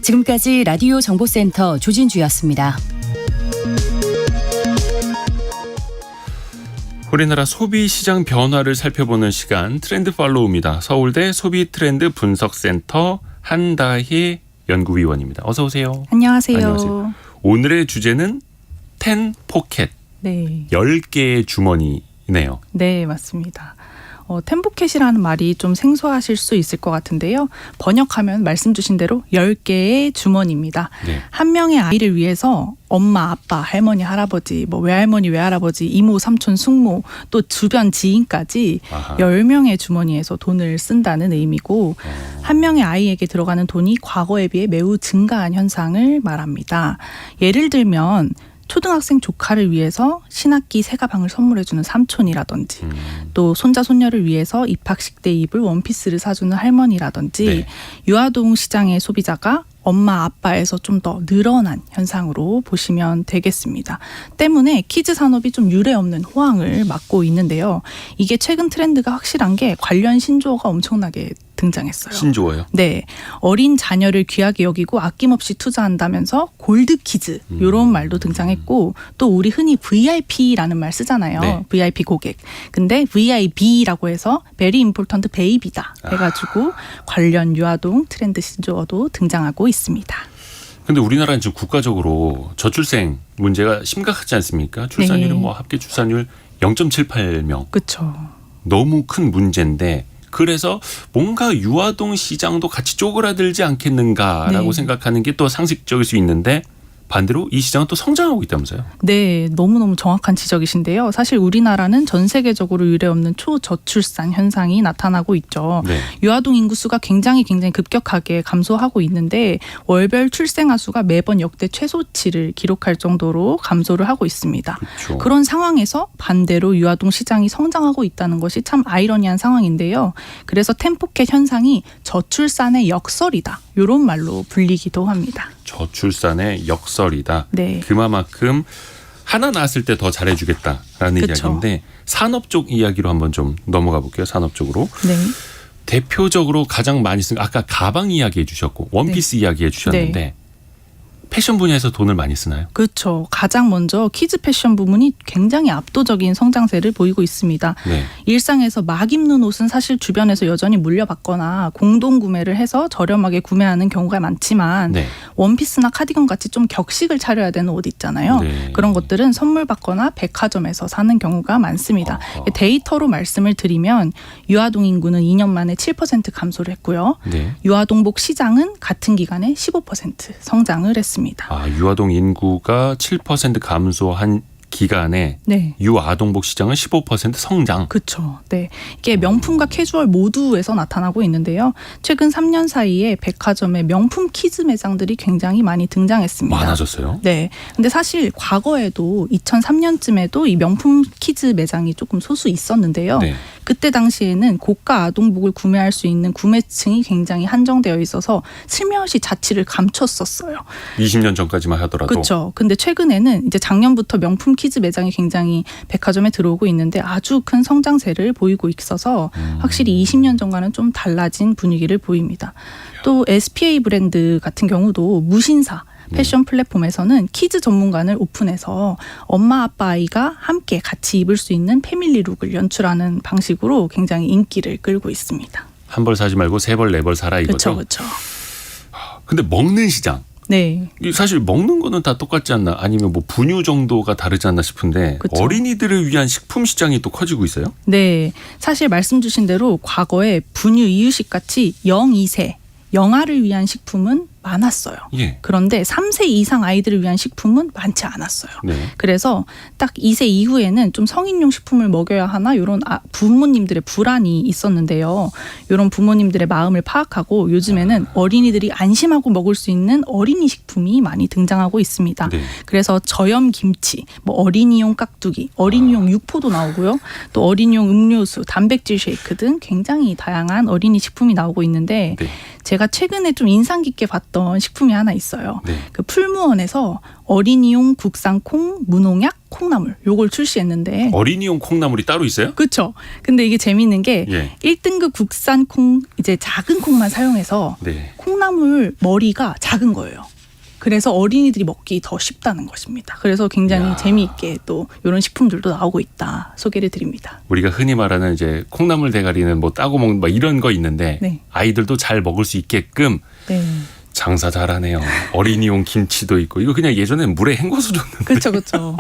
지금까지 라디오 정보센터 조진주였습니다. 우리나라 소비시장 변화를 살펴보는 시간 트렌드 팔로우입니다. 서울대 소비트렌드 분석센터 한다희 연구위원입니다. 어서 오세요. 안녕하세요. 안녕하세요. 오늘의 주제는 10 포켓, 네. 10개의 주머니네요. 네, 맞습니다. 텐포켓이라는 말이 좀 생소하실 수 있을 것 같은데요. 번역하면 말씀 주신 대로 10개의 주머니입니다. 네. 한 명의 아이를 위해서 엄마, 아빠, 할머니, 할아버지, 외할머니, 외할아버지, 이모, 삼촌, 숙모, 또 주변 지인까지 아하. 10명의 주머니에서 돈을 쓴다는 의미고 한 명의 아이에게 들어가는 돈이 과거에 비해 매우 증가한 현상을 말합니다. 예를 들면 초등학생 조카를 위해서 신학기 새 가방을 선물해주는 삼촌이라든지 또 손자 손녀를 위해서 입학식 때 입을 원피스를 사주는 할머니라든지 네. 유아동 시장의 소비자가 엄마 아빠에서 좀 더 늘어난 현상으로 보시면 되겠습니다. 때문에 키즈 산업이 좀 유례없는 호황을 맞고 있는데요. 이게 최근 트렌드가 확실한 게 관련 신조어가 엄청나게 등장했어요. 신조어요? 네. 어린 자녀를 귀하게 여기고 아낌없이 투자한다면서 골드키즈 이런 말도 등장했고 또 우리 흔히 VIP라는 말 쓰잖아요. 네. VIP 고객. 근데 VIB라고 해서 Very Important Baby다 해가지고 관련 유아동 트렌드 신조어도 등장하고 있습니다. 근데 우리나라는 지금 국가적으로 저출생 문제가 심각하지 않습니까? 출산율은 네. 합계 출산율 0.78명. 그렇죠. 너무 큰 문제인데 그래서 뭔가 유아동 시장도 같이 쪼그라들지 않겠는가라고 네. 생각하는 게 또 상식적일 수 있는데 반대로 이 시장은 또 성장하고 있다면서요? 네, 너무너무 정확한 지적이신데요. 사실 우리나라는 전 세계적으로 유례없는 초저출산 현상이 나타나고 있죠. 네. 유아동 인구수가 굉장히 급격하게 감소하고 있는데 월별 출생아 수가 매번 역대 최소치를 기록할 정도로 감소를 하고 있습니다. 그렇죠. 그런 상황에서 반대로 유아동 시장이 성장하고 있다는 것이 참 아이러니한 상황인데요. 그래서 텐포켓 현상이 저출산의 역설이다. 이런 말로 불리기도 합니다. 저출산의 역설이다. 네. 그만큼 하나 낳았을 때 더 잘해주겠다라는 그쵸. 이야기인데 산업 쪽 이야기로 한번 좀 넘어가 볼게요. 산업 쪽으로. 네. 대표적으로 가장 많이 쓴 아까 가방 이야기해 주셨고 원피스 이야기해 주셨는데 네. 패션 분야에서 돈을 많이 쓰나요? 그렇죠. 가장 먼저 키즈 패션 부문이 굉장히 압도적인 성장세를 보이고 있습니다. 네. 일상에서 막 입는 옷은 사실 주변에서 여전히 물려받거나 공동 구매를 해서 저렴하게 구매하는 경우가 많지만 네. 원피스나 카디건 같이 좀 격식을 차려야 되는 옷 있잖아요. 네. 그런 것들은 선물 받거나 백화점에서 사는 경우가 많습니다. 어허. 데이터로 말씀을 드리면 유아동 인구는 2년 만에 7% 감소를 했고요. 네. 유아동복 시장은 같은 기간에 15% 성장을 했습니다. 아, 유아동 인구가 7% 감소한 기간에 네. 유아동복 시장은 15% 성장. 그렇죠. 네, 이게 명품과 캐주얼 모두에서 나타나고 있는데요. 최근 3년 사이에 백화점의 명품 키즈 매장들이 굉장히 많이 등장했습니다. 많아졌어요? 네. 근데 사실 과거에도 2003년쯤에도 이 명품 키즈 매장이 조금 소수 있었는데요. 네. 그때 당시에는 고가 아동복을 구매할 수 있는 구매층이 굉장히 한정되어 있어서 슬며시 자취를 감췄었어요. 20년 전까지만 하더라도. 그렇죠. 근데 최근에는 이제 작년부터 명품 키즈 매장이 굉장히 백화점에 들어오고 있는데 아주 큰 성장세를 보이고 있어서 확실히 20년 전과는 좀 달라진 분위기를 보입니다. 또 SPA 브랜드 같은 경우도 무신사 패션 플랫폼에서는 키즈 전문관을 오픈해서 엄마 아빠 아이가 함께 같이 입을 수 있는 패밀리 룩을 연출하는 방식으로 굉장히 인기를 끌고 있습니다. 한 벌 사지 말고 세 벌 네 벌 사라 이거죠. 그렇죠. 근데 먹는 시장. 네. 사실 먹는 거는 다 똑같지 않나 아니면 뭐 분유 정도가 다르지 않나 싶은데 그쵸. 어린이들을 위한 식품 시장이 또 커지고 있어요? 네. 사실 말씀 주신 대로 과거에 분유 이유식 같이 0, 2세 영아를 위한 식품은 많았어요. 예. 그런데 3세 이상 아이들을 위한 식품은 많지 않았어요. 네. 그래서 딱 2세 이후에는 좀 성인용 식품을 먹여야 하나 이런 부모님들의 불안이 있었는데요. 이런 부모님들의 마음을 파악하고 요즘에는 어린이들이 안심하고 먹을 수 있는 어린이 식품이 많이 등장하고 있습니다. 네. 그래서 저염 김치, 어린이용 깍두기, 어린이용 육포도 나오고요. 또 어린이용 음료수, 단백질 쉐이크 등 굉장히 다양한 어린이 식품이 나오고 있는데 네. 제가 최근에 좀 인상 깊게 봤던 식품이 하나 있어요. 네. 그 풀무원에서 어린이용 국산 콩, 무농약, 콩나물 요걸 출시했는데 어린이용 콩나물이 따로 있어요? 그렇죠. 근데 이게 재미있는 게 예. 1등급 국산 콩 이제 작은 콩만 사용해서 네. 콩나물 머리가 작은 거예요. 그래서 어린이들이 먹기 더 쉽다는 것입니다. 그래서 굉장히 야. 재미있게 또 이런 식품들도 나오고 있다 소개를 드립니다. 우리가 흔히 말하는 이제 콩나물 대가리는 뭐 따고 먹는 뭐 이런 거 있는데 네. 아이들도 잘 먹을 수 있게끔 네, 장사 잘하네요. 어린이용 김치도 있고 이거 그냥 예전에 물에 헹궈서 줬는데 그렇죠, 그렇죠.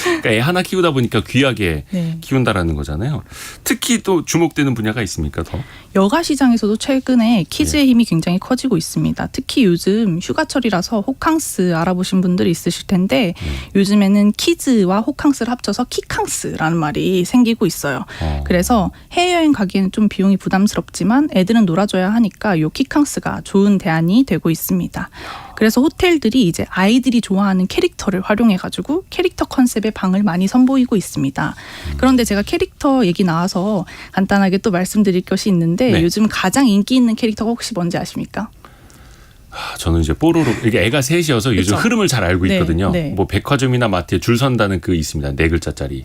그러니까 애 하나 키우다 보니까 귀하게 네. 키운다라는 거잖아요. 특히 또 주목되는 분야가 있습니까 더? 여가 시장에서도 최근에 키즈의 힘이 굉장히 커지고 있습니다. 특히 요즘 휴가철이라서 호캉스 알아보신 분들이 있으실 텐데 요즘에는 키즈와 호캉스를 합쳐서 키캉스라는 말이 생기고 있어요. 그래서 해외여행 가기에는 좀 비용이 부담스럽지만 애들은 놀아줘야 하니까 요 키캉스가 좋은 대안이 되고 있습니다. 그래서 호텔들이 이제 아이들이 좋아하는 캐릭터를 활용해가지고 캐릭터 컨셉의 방을 많이 선보이고 있습니다. 그런데 제가 캐릭터 얘기 나와서 간단하게 또 말씀드릴 것이 있는데 네. 요즘 가장 인기 있는 캐릭터가 혹시 뭔지 아십니까? 저는 이제 뽀로로 이게 애가 셋이어서 요즘 그쵸? 흐름을 잘 알고 네, 있거든요. 네. 뭐 백화점이나 마트에 줄 선다는 그 있습니다. 4글자짜리.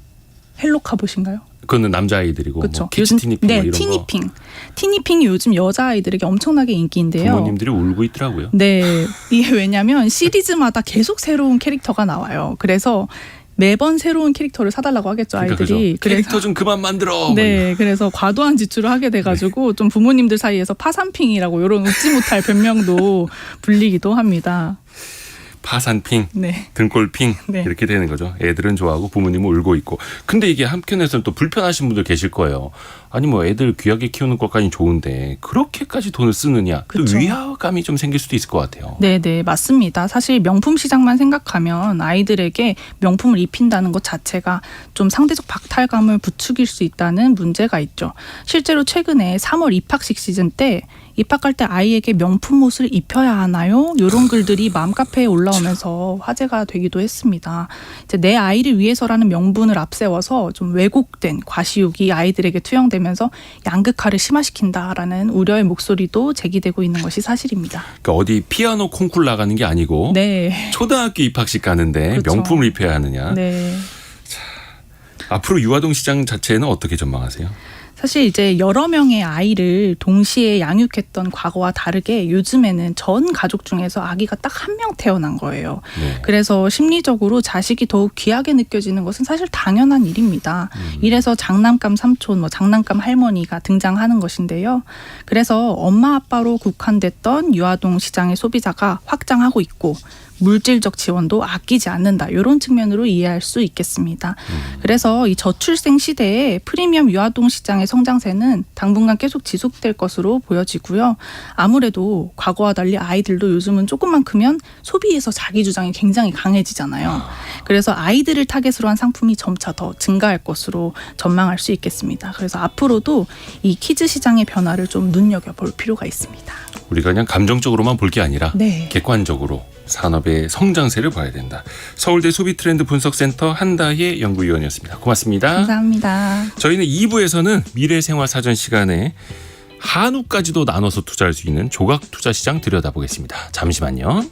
헬로카봇인가요? 그거는 남자아이들이고 그렇죠. 뭐 키즈티니핑 네, 뭐 이런 거 티니핑. 티니핑이 요즘 여자아이들에게 엄청나게 인기인데요. 부모님들이 울고 있더라고요. 네, 이게 왜냐하면 시리즈마다 계속 새로운 캐릭터가 나와요. 그래서 매번 새로운 캐릭터를 사달라고 하겠죠, 그러니까 아이들이. 그죠. 캐릭터 좀 그만 만들어. 뭐 네, 그래서 과도한 지출을 하게 돼가지고 좀 부모님들 사이에서 파산핑이라고 이런 웃지 못할 별명도 불리기도 합니다. 파산핑, 네. 등골핑 네. 이렇게 되는 거죠. 애들은 좋아하고 부모님은 울고 있고. 근데 이게 한편에서는 또 불편하신 분들 계실 거예요. 아니 뭐 애들 귀하게 키우는 것까지 좋은데 그렇게까지 돈을 쓰느냐. 또 그쵸. 위화감이 좀 생길 수도 있을 것 같아요. 네, 네, 맞습니다. 사실 명품 시장만 생각하면 아이들에게 명품을 입힌다는 것 자체가 좀 상대적 박탈감을 부추길 수 있다는 문제가 있죠. 실제로 최근에 3월 입학식 시즌 때 입학할 때 아이에게 명품 옷을 입혀야 하나요? 이런 글들이 맘카페에 올라오면서 화제가 되기도 했습니다. 이제 내 아이를 위해서라는 명분을 앞세워서 좀 왜곡된 과시욕이 아이들에게 투영되면서 양극화를 심화시킨다라는 우려의 목소리도 제기되고 있는 것이 사실입니다. 그러니까 어디 피아노 콩쿨 나가는 게 아니고 네. 초등학교 입학식 가는데 그렇죠. 명품을 입혀야 하느냐. 네. 앞으로 유아동 시장 자체는 어떻게 전망하세요? 사실 이제 여러 명의 아이를 동시에 양육했던 과거와 다르게 요즘에는 전 가족 중에서 아기가 딱 한 명 태어난 거예요. 네. 그래서 심리적으로 자식이 더욱 귀하게 느껴지는 것은 사실 당연한 일입니다. 이래서 장난감 삼촌, 뭐 장난감 할머니가 등장하는 것인데요. 그래서 엄마 아빠로 국한됐던 유아동 시장의 소비자가 확장하고 있고 물질적 지원도 아끼지 않는다. 이런 측면으로 이해할 수 있겠습니다. 그래서 이 저출생 시대에 프리미엄 유아동 시장의 성장세는 당분간 계속 지속될 것으로 보여지고요. 아무래도 과거와 달리 아이들도 요즘은 조금만 크면 소비에서 자기 주장이 굉장히 강해지잖아요. 그래서 아이들을 타겟으로 한 상품이 점차 더 증가할 것으로 전망할 수 있겠습니다. 그래서 앞으로도 이 키즈 시장의 변화를 좀 눈여겨볼 필요가 있습니다. 우리가 그냥 감정적으로만 볼 게 아니라 네. 객관적으로 산업의 성장세를 봐야 된다. 서울대 소비트렌드 분석센터 한다혜 연구위원이었습니다. 고맙습니다. 감사합니다. 저희는 2부에서는 미래생활사전 시간에 한우까지도 나눠서 투자할 수 있는 조각 투자 시장 들여다보겠습니다. 잠시만요.